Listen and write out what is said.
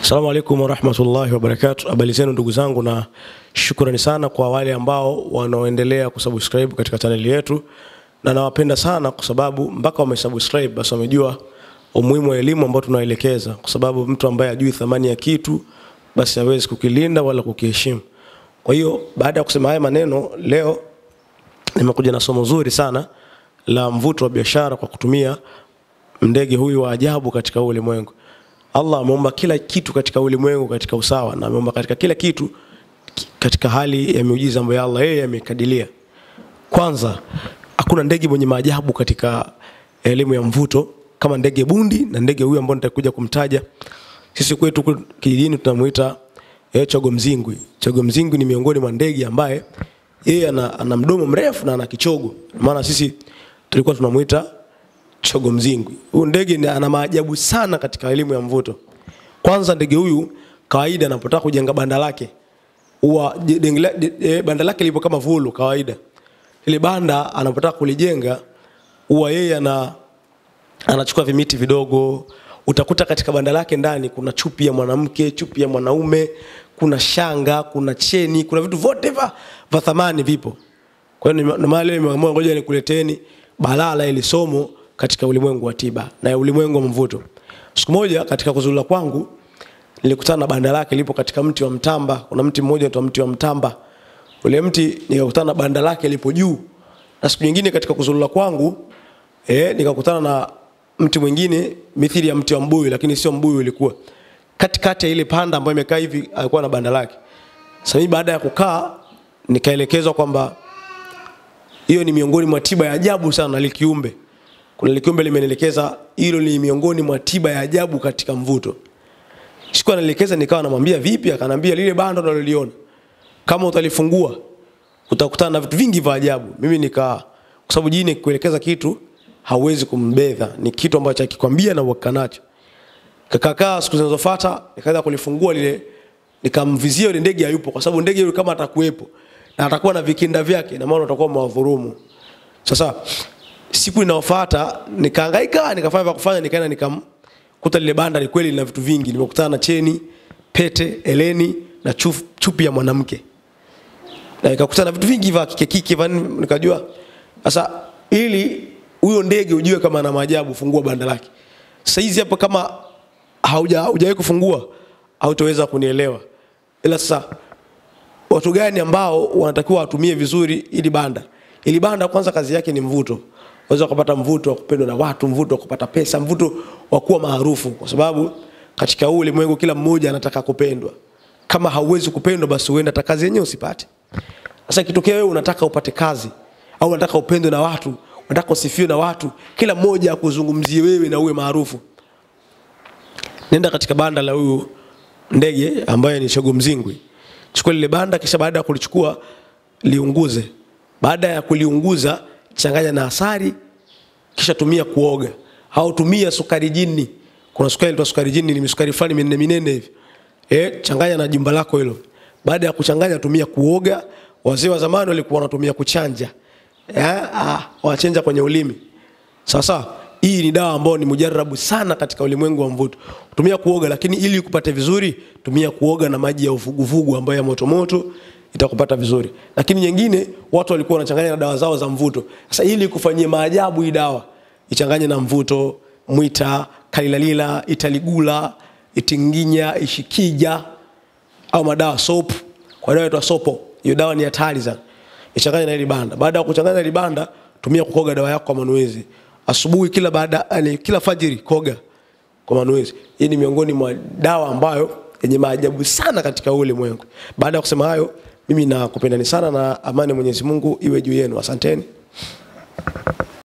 Assalamu alaikum warahmatullahi wabarakatuh. Habari zenu ndugu zangu, na shukrani sana kwa wale ambao wanaoendelea kusubscribe katika channel yetu, na nawapenda sana kwa sababu mpaka wamesubscribe basi wamejua umuhimu wa elimu ambao tunaelekeza, kwa sababu mtu ambaye hajui thamani ya kitu basi hawezi kukilinda wala kukiheshimu. Kwa hiyo baada ya kusema haya maneno, leo nimekuja na somo zuri sana la mvuto wa biashara kwa kutumia ndege huyu wa ajabu katika ulimwengu. Allah ameumba kila kitu katika ulimwengu katika usawa, na ameumba katika kila kitu katika hali ya miujiza ambayo Allah yeye amekadiria. Kwanza, hakuna ndege mwenye maajabu katika elimu ya mvuto kama ndege bundi, na ndege huyu ambao nitakuja kumtaja sisi kwetu kijijini tunamuita chogo mzingwi. Chogo mzingwi ni miongoni mwa ndege ambaye yeye ana mdomo mrefu na ana kichogo. Maana sisi tulikuwa tunamuita chogo mzingwi. Huyu ndege ana maajabu sana katika elimu ya mvuto. Kwanza, ndege huyu kawaida anapotaka kujenga banda lake, huwa banda lake lipo kama vulu kawaida. Ile banda anapotaka kulijenga, huwa yeye anachukua vimiti vidogo. Utakuta katika banda lake ndani kuna chupi ya mwanamke, chupi ya mwanaume, kuna shanga, kuna cheni, kuna vitu vyote vya thamani vipo. Kwa hiyo na mahali nimeamua ngoja nikuleteni balala ile somo katika ulimwengu wa tiba na ulimwengu wa mvuto. Siku moja katika kuzurura kwangu nilikutana na banda lake lipo katika mti wa mtamba. Kuna mti mmoja unaitwa mti wa mtamba. Ule mti nikakutana na banda lake lipo juu. Na siku nyingine katika kuzurura kwangu nikakutana na mti mwingine mithili ya mti wa mbuyu, lakini sio mbuyu, ilikuwa katikati ya ile panda ambayo imekaa hivi, alikuwa na banda lake. Sasa mimi baada ya kukaa nikaelekezwa kwamba hiyo ni miongoni mwa tiba ya ajabu sana na kiumbe. Kuna likiumbe limenielekeza hilo ni miongoni mwa tiba ya ajabu katika mvuto. Sikuwa naelekeza, nikawa namwambia vipi, akanambia lile banda unaloliona kama utalifungua utakutana na vitu vingi vya ajabu. Mimi kwa sababu jini kuelekeza kitu hauwezi kumbedha, ni kitu ambacho akikwambia na uwakanacho. Kakakaa siku zinazofuata nikaanza kulifungua lile, nikamvizia ile ndege hayupo, kwa sababu ndege yule kama atakuepo na atakuwa na vikinda vyake na maana utakuwa mwadhurumu. Sasa siku inayofuata nikahangaika, nikafanya kufanya, nikaenda nikamkuta lile banda ni kweli lina vitu vingi. Nimekutana na cheni, pete, eleni na chupi ya mwanamke. Na nikakutana na vitu vingi vya kike, nikajua sasa ili huyo ndege ujue kama ana maajabu, fungua banda lake. Sasa hizi hapo kama haujawahi kufungua hautaweza kunielewa. Ila sasa watu gani ambao wanatakiwa watumie vizuri ili banda? Ili banda kwanza kazi yake ni mvuto. Unaweza kupata mvuto wa kupendwa na watu, mvuto wa kupata pesa, mvuto wa kuwa maarufu, kwa sababu katika ulimwengu kila mmoja anataka kupendwa. Kama hauwezi kupendwa basi uenda hata kazi yenyewe usipate. Sasa ikitokea wewe unataka upate kazi au unataka upendwe na watu, unataka usifiwe na watu, kila mmoja akuzungumzie wewe na uwe maarufu, nenda katika banda la huyu ndege ambaye ni chogo mzingwi. Chukua lile banda, kisha baada ya kulichukua liunguze. Baada ya kuliunguza changanya na asali, kisha tumia kuoga au tumia sukari jini. Kuna sukari inaitwa sukari jini, ni sukari fulani minene hivi. Changanya na jumba lako hilo. Baada ya kuchanganya tumia kuoga. Wazee wa zamani walikuwa wanatumia kuchanja. Wachanja kwenye ulimi. Sasa hii ni dawa ambayo ni mujarabu sana katika ulimwengu wa mvuto. Tumia kuoga, lakini ili ukupate vizuri tumia kuoga na maji ya uvuguvugu ambayo ya moto moto, itakupata vizuri. Lakini nyingine watu walikuwa wanachanganya na dawa zao za mvuto. Sasa ili kufanyia maajabu hii dawa, ichanganye na mvuto, mwita, kalilalila, italigula, itinginya, ishikija au madawa soap. Kwa dawa inaitwa sopo. Hiyo dawa ni hatari sana. Ichanganye na ile banda. Baada ya kuchanganya ile banda, tumia kukoga dawa yako kwa manuezi. Asubuhi kila fajiri koga kwa manuezi. Hii ni miongoni mwa dawa ambayo yenye maajabu sana katika ulimwengu. Baada ya kusema hayo, mimi nakupendani sana na amani Mwenyezi Mungu iwe juu yenu. Asanteni.